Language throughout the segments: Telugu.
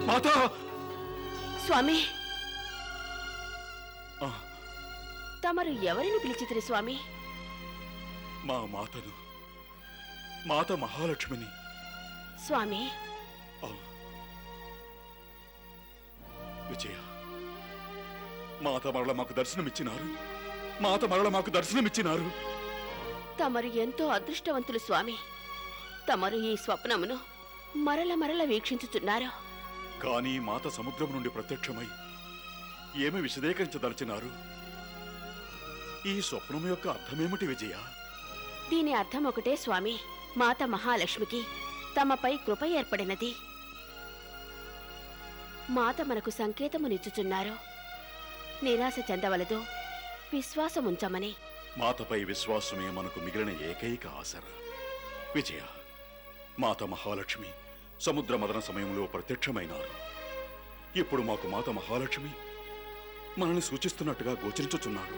మాతా! స్వామి, తమరు ఎవరిని పిలిచితిరి స్వామి? మా మాతను, మాత మహాలక్ష్మిని. స్వామి, విజయ, మాత మరల మాకు దర్శనమిచ్చినారు. మాత మరల మాకు దర్శనమిచ్చినారు. తమరు ఎంతో అదృష్టవంతులు స్వామి. తమరు ఈ స్వప్నమును మరల మరల వీక్షించుచున్నారు. కానీ మాత సముద్రం నుండి ప్రత్యక్షమై ఏమి విశదీకరించదలిచినారు? ఈ స్వప్నం యొక్క అర్థమేమిటి విజయ? దీని అర్థం ఒకటే స్వామి. మాత మహాలక్ష్మికి తమపై కృప ఏర్పడినది. మాత మనకు సంకేతమునిచ్చుచున్నారు. నిరాశ చెందవలదు, విశ్వాసముంచమని. మాతపై విశ్వాసమే మనకు మిగిలిన ఏకైక ఆసరా. విజయ, మాత మహాలక్ష్మి సముద్ర మదన సమయంలో ప్రత్యక్షమైనారు. ఇప్పుడు మాకు మాత మహాలక్ష్మి మనల్ని సూచిస్తున్నట్టుగా గోచరించుచున్నారు.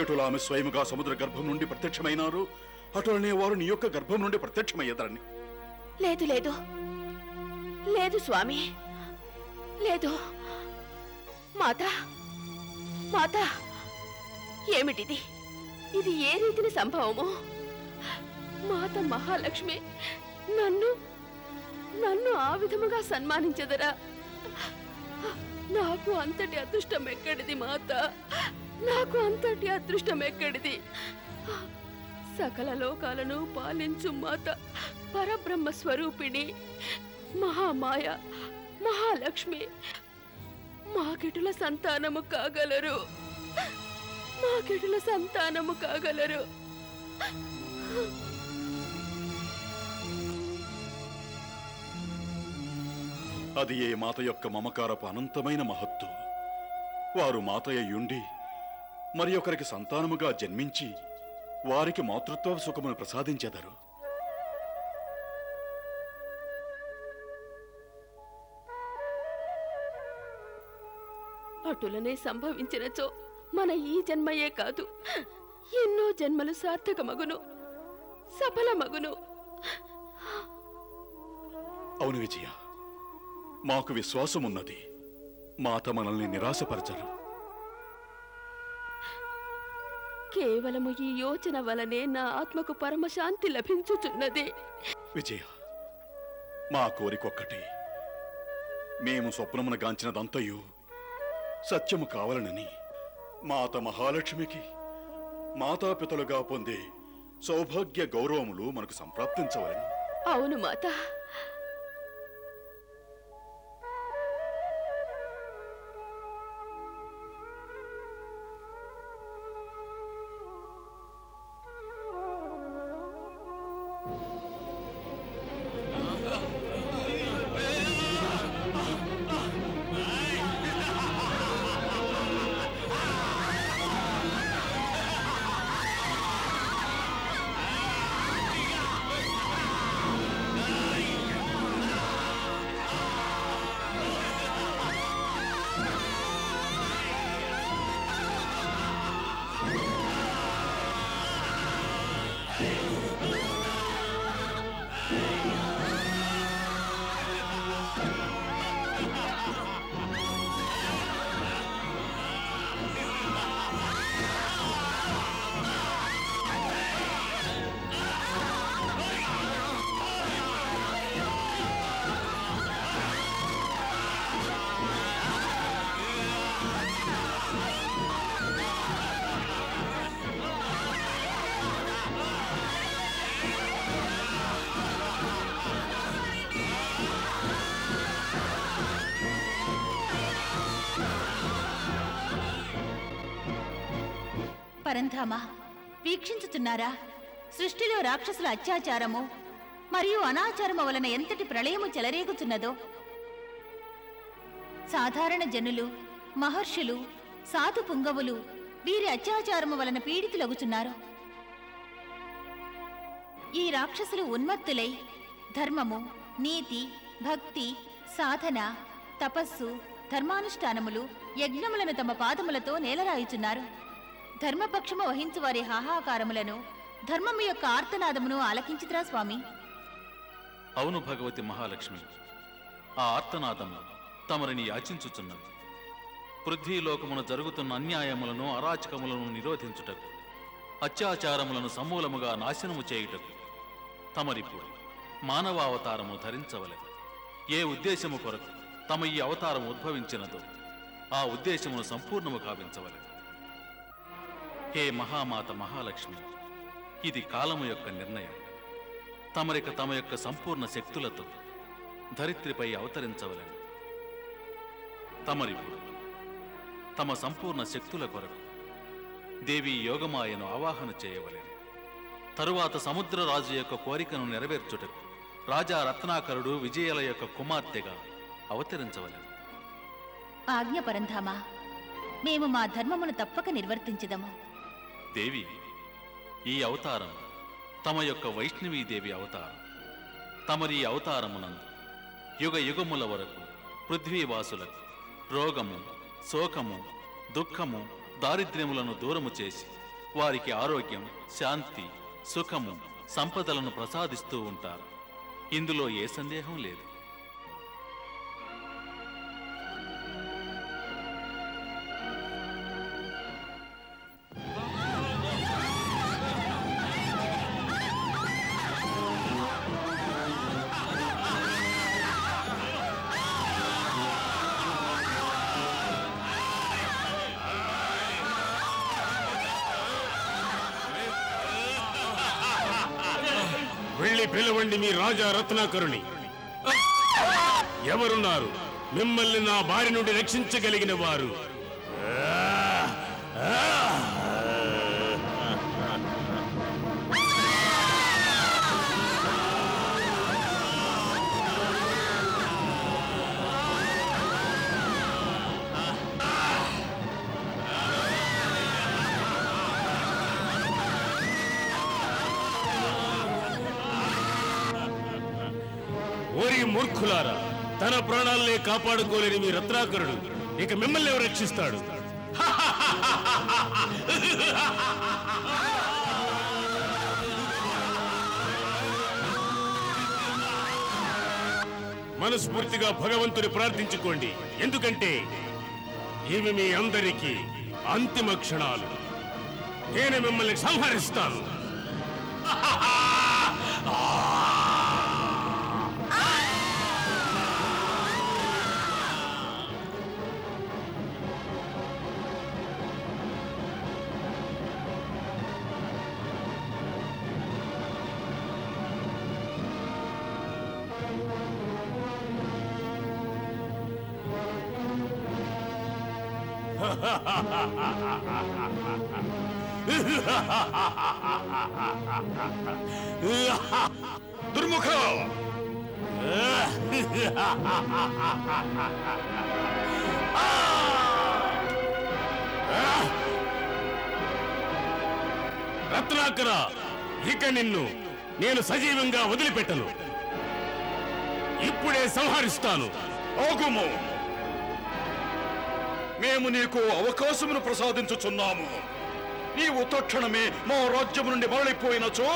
ఎటులా ఆమె స్వయముగా సముద్ర గర్భం నుండి ప్రత్యక్షమైనారు, అటులనే వారు నీ యొక్క గర్భం నుండి ప్రత్యక్షమయ్యేదాన్ని. లేదు లేదు లేదు స్వామి, లేదు. మాత మాత, ఏమిటిది? ఇది ఏ రీతిన సంభవము? మాత మహాలక్ష్మి నన్ను నన్ను ఆ విధముగా సన్మానించదరా? నాకు అంతటి అదృష్టం ఎక్కడిది మాత? నాకు అంతటి అదృష్టం ఎక్కడిది? సకల లోకాలను పాలించు మాత, పరబ్రహ్మ స్వరూపిణి, మహామాయ, మహాలక్ష్మి మాకెటుల సంతానము కాగలరు? మాకెటుల సంతానము కాగలరు? అది ఏ మాత యొక్క మమకారపు అనంతమైన మహత్తు. వారు మాతయ్యుండి మరి ఒకరికి సంతానముగా జన్మించి వారికి మాతృత్వ సుఖమును ప్రసాదించెదరు. అటులనే సంభవించినచో మన ఈ జన్మయే కాదు, ఎన్నో జన్మలు సార్థకమగును, సఫలమగును. అవును విజయ, మాకు విశ్వాసమున్నది. మాత మనల్ని నిరాశపరచరు. కేవలము ఈ యోచన వలనే నా ఆత్మకు పరమశాంతి లభించుచున్నది. విజయ, మా కోరికొక్కటే. మేము స్వప్నమున గాంచినదంతయు సత్యము కావాలనని మాత మహాలక్ష్మికి మాతాపితలుగా పొందే సౌభాగ్య గౌరవములు మనకు సంప్రాప్తించవలని. అవును మాత. పరంధామ, వీక్షించుతున్నారా? సృష్టిలో రాక్షసుల అత్యాచారము మరియు అనాచారము వలన ఎంతటి ప్రళయము చెలరేగుతున్నదో. సాధారణ జనులు, మహర్షులు, సాధు పుంగవులు వీరి అత్యాచారము వలన పీడితులగుచున్నారు. ఈ రాక్షసులు ఉన్మత్తులై ధర్మము, నీతి, భక్తి, సాధన, తపస్సు, ధర్మానుష్ఠానములు, యజ్ఞములను తమ పాదములతో నేలరాయుచున్నారు. ధర్మపక్షము వహించు వారి హాహాకారములను, ధర్మము యొక్క ఆర్తనాదమును ఆలకించిత్రా స్వామి? అవును భగవతి మహాలక్ష్మి, ఆ ఆర్తనాదము తమరిని యాచించుచున్నది. పృథ్వీలోకమున జరుగుతున్న అన్యాయములను అరాచకములను నిరోధించుటకు, అత్యాచారములను సమూలముగా నాశనము చేయుటకు తమరిప్పుడు మానవావతారము ధరించవలెను. ఏ ఉద్దేశము కొరకు తమ ఈ అవతారం ఉద్భవించినదో ఆ ఉద్దేశమును సంపూర్ణము కావించవలెను. హే మహామాత మహాలక్ష్మి, ఇది కాలము యొక్క నిర్ణయం. తమరిక తమ యొక్క సంపూర్ణ శక్తులతో ధరిత్రిపై అవతరించవలెను. తమరిప్పుడు తమ సంపూర్ణ శక్తుల కొరకు దేవి యోగమాయను ఆవాహన చేయవలెను. తరువాత సముద్రరాజు యొక్క కోరికను నెరవేర్చుటకు రాజా రత్నాకరుడు విజయల యొక్క కుమార్తెగా అవతరించవలెను. ఆజ్ఞ పరంధామా, మేము మా ధర్మమును తప్పక నిర్వర్తించదము. దేవి, ఈ అవతారం తమ యొక్క వైష్ణవీదేవి అవతారం. తమరి అవతారమునందు యుగ యుగముల వరకు పృథ్వీవాసులకు రోగము, శోకము, దుఃఖము, దారిద్ర్యములను దూరము చేసి వారికి ఆరోగ్యం, శాంతి, సుఖము, సంపదలను ప్రసాదిస్తూ ఉంటారు. ఇందులో ఏ సందేహం లేదు. వెళ్ళి పిలవండి మీ రాజా రత్నాకరుని. ఎవరున్నారు మిమ్మల్ని నా బారి నుండి రక్షించగలిగిన వారు? ఓరి మూర్ఖులారా, తన ప్రాణాలనే కాపాడుకోలేని మీ రత్నాకరుడు ఇక మిమ్మల్ని ఎవరు రక్షిస్తాడు? మనస్ఫూర్తిగా భగవంతుని ప్రార్థించుకోండి, ఎందుకంటే ఇవి మీ అందరికీ అంతిమ క్షణాలు. నేను మిమ్మల్ని సంహరిస్తాను. దుర్ముఖ! రత్నాకర, ఇక నిన్ను నేను సజీవంగా వదిలిపెట్టను. ఇప్పుడే సంహరిస్తాను. ఆగుము! మేము నీకు అవకాశమును ప్రసాదించుచున్నాము. నీవు తక్షణమే మా రాజ్యము నుండి మరలిపోయినచో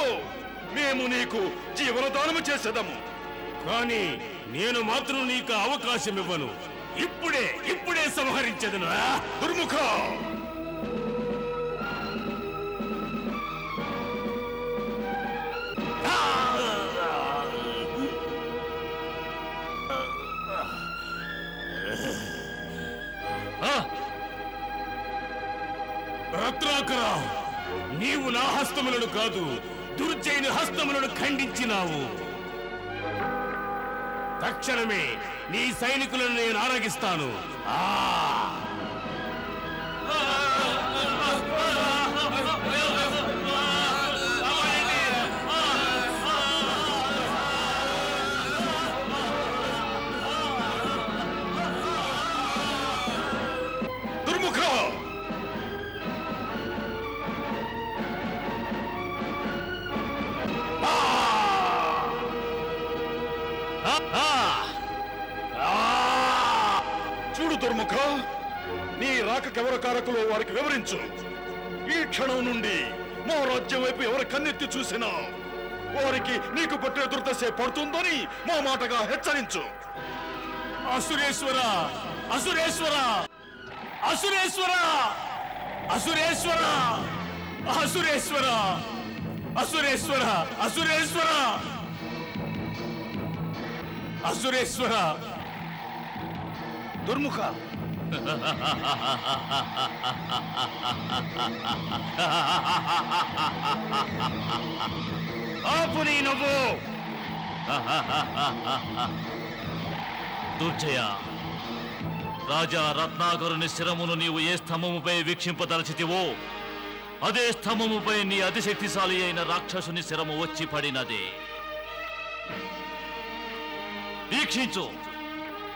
మేము నీకు జీవనదానము చేసేదము. కానీ నేను మాత్రం నీకు అవకాశం ఇవ్వను. ఇప్పుడే సంహరించదను. దుర్ముఖ! రత్నాకర, నీవు నా హస్తములను కాదు, దుర్జయుని హస్తములను ఖండించినావు. తక్షణమే నీ సైనికులను నేను ఆరగిస్తాను. దుర్ముఖ! చూడు దుర్ముఖ, నీ రాకకెవరు కారకులు వారికి వివరించు. ఈ క్షణం నుండి మా రాజ్యం వైపు ఎవరు కన్నెత్తి చూసినా వారికి నీకు పట్టే దుర్దశ పడుతుందని మా మాటగా హెచ్చరించు. అసురేశ్వర అసురేశ్వర అసురేశ్వర అసురేశ్వర అసురేశ్వర అసురేశ్వర అసురేశ్వర అసురేశ్వర దుర్ముఖ ఆపుని నువ్వు దుర్జయ రాజా రత్నాకరుని శిరమును నీవు ఏ స్తంభముపై వీక్షింపదలచితివో అదే స్తంభముపై నీ అతిశక్తిశాలి అయిన రాక్షసుని శిరము వచ్చి పడినదే. వీక్షించు,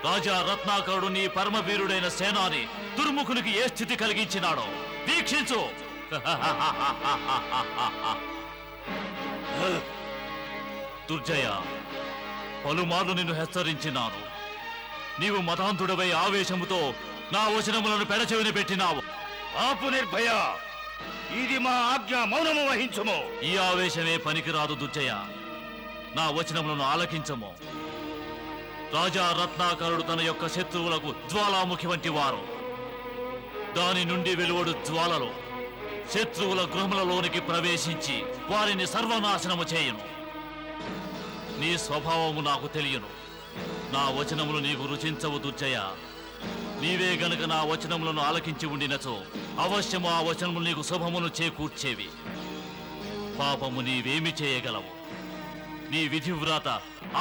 రాజా రత్నాకరుడు నీ పరమవీరుడైన సేనాని దుర్ముఖునికి ఏ స్థితి కలిగించినాడో వీక్షించు. దుర్జయ, పలుమార్లు నిన్ను హెచ్చరించినాను. నీవు మతాంతుడవై ఆవేశముతో నా వచనములను పెడచెవిని పెట్టినావు. ఆపు నిర్భయ, ఇది మా ఆజ్ఞ, మౌనము వహించుము. ఈ ఆవేశమే పనికిరాదు దుర్జయ, నా వచనములను ఆలకించము. రాజా రత్నాకరుడు తన యొక్క శత్రువులకు జ్వాలాముఖి వంటి వారు. దాని నుండి వెలువడు జ్వాలలు శత్రువుల గృహములలోనికి ప్రవేశించి వారిని సర్వనాశనము చేయును. నీ స్వభావము నాకు తెలియను. నా వచనములు నీకు రుచించవు దుర్జయ. నీవే గనుక నా వచనములను ఆలకించి ఉండినచో అవశ్యము ఆ వచనములు నీకు శుభమును చేకూర్చేవి. పాపము నీవేమి చేయగలవు? నీ విధివ్రాత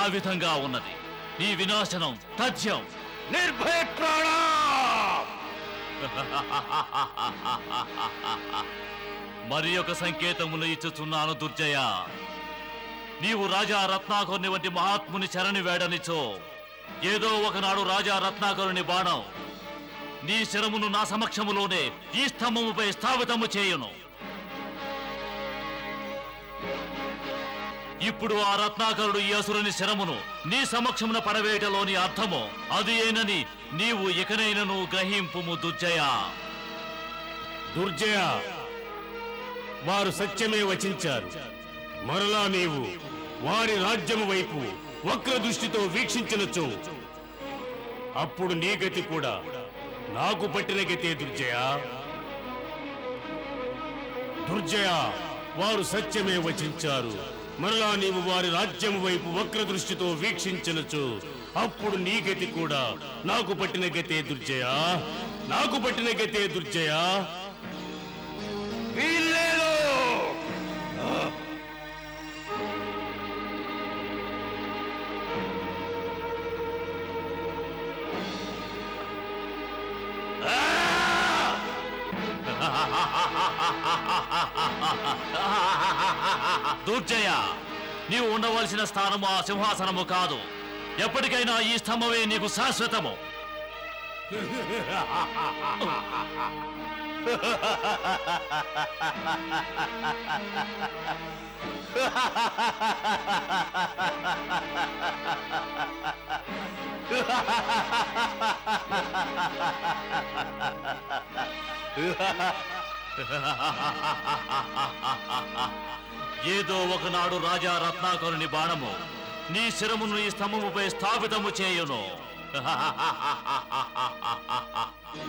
ఆ విధంగా ఉన్నది. నీ వినాశనం తథ్యం. నిర్భయ ప్రాణ మరి ఒక సంకేతమును ఇచ్చుచున్నాను దుర్జయ. నీవు రాజా రత్నాకరుని వంటి మహాత్ముని శరణి వేడనిచో ఏదో ఒకనాడు రాజా రత్నాకరుని బాణం నీ శరమును నా సమక్షములోనే ఈ స్తంభముపై స్థాపితము చేయును. ఇప్పుడు ఆ రత్నాకరుడు ఈ అసురుని శరమును నీ సమక్షమున పడవేయటలోని అర్థము అది ఏనని నీవు ఇకనైనను గ్రహింపుము దుర్జయ. దుర్జయ, వారు సత్యమే వచించారు. మరలా నీవు వారి రాజ్యము వైపు వక్ర దృష్టితో వీక్షించినచో అప్పుడు నీ గతి కూడా నాకు పట్టిన గతే దుర్జయ. దుర్జయ, వారు సత్యమే వచించారు. మరలా నీవు వారి రాజ్యము వైపు వక్ర దృష్టితో వీక్షించినచో అప్పుడు నీ గతి కూడా నాకు పట్టిన గతే దుర్జయ, నాకు పట్టిన గతే దుర్జయ. వీల్లేదు. దుర్జయ, నీవు ఉండవలసిన స్థానము ఆ సింహాసనము కాదు. ఎప్పటికైనా ఈ స్తంభమే నీకు శాశ్వతము. ఏదో ఒకనాడు రాజా రత్నాకరుని బాణము నీ శిరమును ఈ స్తంభముపై స్థాపితము చేయును.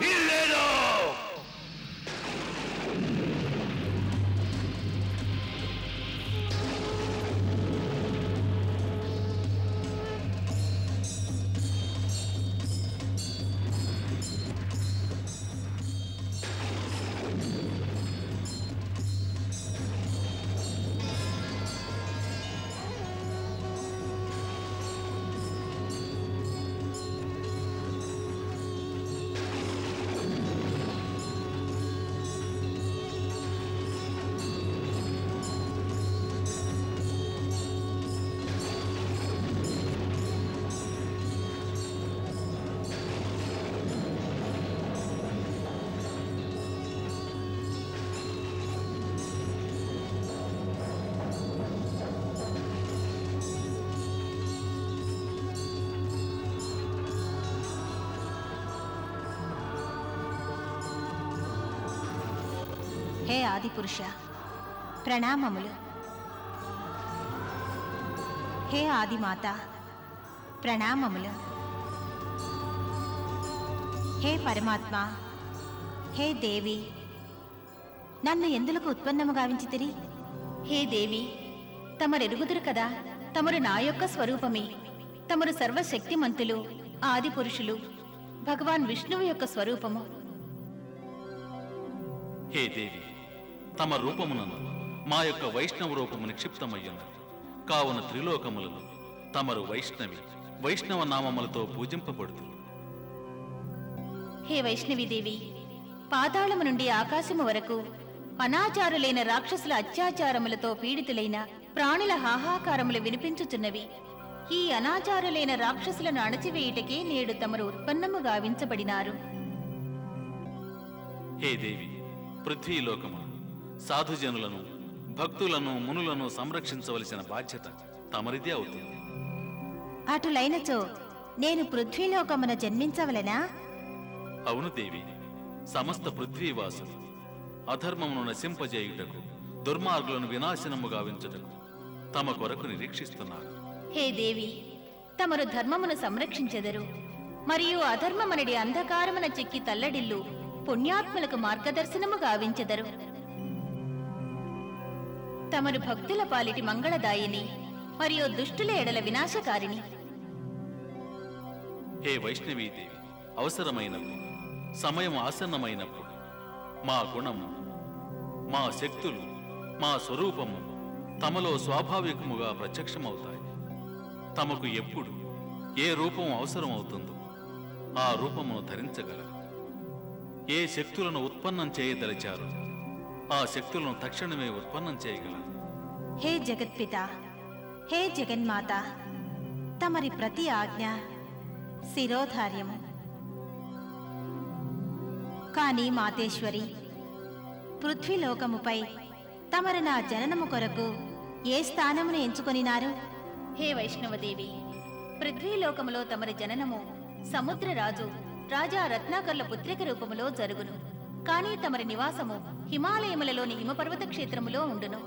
వీల్లేదు. హే ఆదిపురుష, ప్రణామములు. హే ఆదిమాత, ప్రణామములు. హే పరమాత్మ, హే దేవి, నన్ను ఎందులకు ఉత్పన్నము గావించితిరి? హే దేవి, తమరెరుగుదురు కదా, తమరు నా యొక్క స్వరూపమే. తమరు సర్వశక్తిమంతులు, ఆది పురుషులు, భగవాన్ విష్ణువు యొక్క స్వరూపము. హే దేవి, తమ రూపమునందు మా యొక్క వైష్ణవ రూపము నిక్షిప్తమయ్యున్నది. కావున త్రిలోకములలో తమరు వైష్ణవి, వైష్ణవ నామములతో పూజింపబడుతుంది. హే వైష్ణవీదేవి, పాతాళము నుండి ఆకాశము వరకు అనాచారులైన రాక్షసుల అత్యాచారములతో పీడితులైన ప్రాణుల హాహాకారములు వినిపించుచున్నవి. ఈ అనాచారులైన రాక్షసులను అణచివేయుటకే నేడు తమరు ఉత్పన్నము గావించబడినారు. హే దేవి, పృథ్వీలోకమును సాధుజనులను, భక్తులను, మునులను సంరక్షించవలసిన బాధ్యత తమరిదే అవుతుంది. అటులైనచో నేను పృథ్వీలోకమున జన్మించవలెనా? అవును దేవి, సమస్త పృథ్వీవాసులు అధర్మమును నశింపజేయుటకు, దుర్మార్గులను వినాశనము గావించుటకు తమ కొరకు నిరీక్షిస్తున్నారు. హే దేవి, తమరు ధర్మమును సంరక్షించెదరు, మరియు అధర్మమనడి అంధకారమున చిక్కి తల్లడిల్లు పుణ్యాత్ములకు మార్గదర్శనము గావించెదరు. తమరు భక్తుల పాలిటి మంగళదాయిని, మరియు దుష్టుల ఎడల వినాశకారిణి. హే వైష్ణవీదేవి, అవసరమైనప్పుడు, సమయం ఆసన్నమైనప్పుడు మా గుణము, మా శక్తులు, మా స్వరూపము తమలో స్వాభావికముగా ప్రత్యక్షమవుతాయి. తమకు ఎప్పుడు ఏ రూపం అవసరం అవుతుందో ఆ రూపమును ధరించగలరు. ఏ శక్తులను ఉత్పన్నం చేయదలిచారో ఆ శక్తులను తక్షణమే ఉత్పన్నం చేయగలరు. హే జగత్పిత, హే జగన్మాత, తమరి ప్రతి ఆజ్ఞ శిరోధార్యము. కాని మాతేశ్వరి, పృథ్వీలోకముపై తమరు నా జననము కొరకు ఏ స్థానమును ఎంచుకొనినారు? హే వైష్ణవదేవి, పృథ్వీలోకములో తమరి జననము సముద్రరాజు రాజా రత్నాకర్ల పుత్రిక రూపములో జరుగును. కాని తమరి నివాసము హిమాలయములలోని హిమపర్వత క్షేత్రములో ఉండును.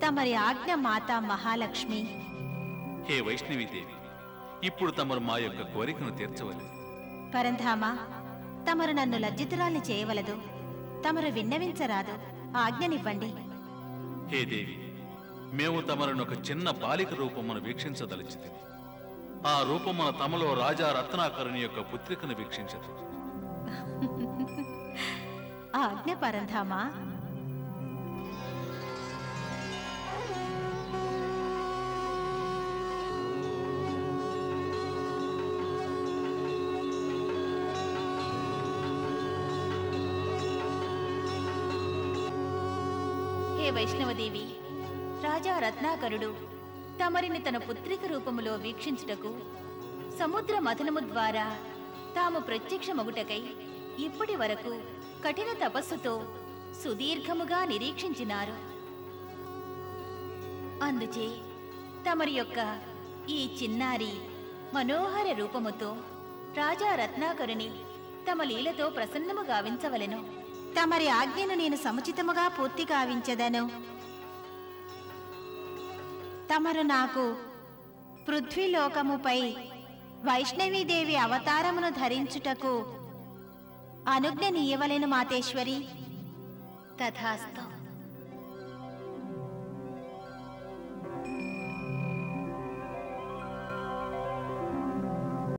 తమరి ఆజ్ఞ మాతా మహాలక్ష్మి. హే వైష్ణవీదేవి, ఇప్పుడు తమరు మా యొక్క కోరికను తీర్చవలెను. పరంధామ, తమరు నన్ను లజ్జితురాల్ని చేయవలదు. తమరు విన్నవించరాదు, ఆజ్ఞనివ్వండి. హే దేవి, మేము తమరును ఒక చిన్న బాలిక రూపమును వీక్షించదలిచితిమి. ఆ రూపమున తమలో రాజా రత్నాకరుని యొక్క పుత్రికను వీక్షించదు. ఆజ్ఞ పరంధామ. హే వైష్ణవదేవి, రాజా రత్నాకరుడు తమరిని తన పుత్రిక రూపములో వీక్షించుటకు సముద్ర మథనము ద్వారా తాము ప్రత్యక్షమగుటకై ఇప్పటి వరకు కఠిన తపస్సుతో సుదీర్ఘముగా నిరీక్షించినారు. అందుచే తమరి యొక్క ఈ చిన్నారి మనోహర రూపముతో రాజా రత్నాకరుని తమ లీలతో ప్రసన్నము గావించవలెను. తమరి ఆజ్ఞను నేను సముచితముగా పూర్తి గావించదను. తమరు నాకు పృథ్వీలోకముపై వైష్ణవీదేవి అవతారమును ధరించుటకు అనుజ్ఞనీయవలెను మాతేశ్వరి. తథాస్తు.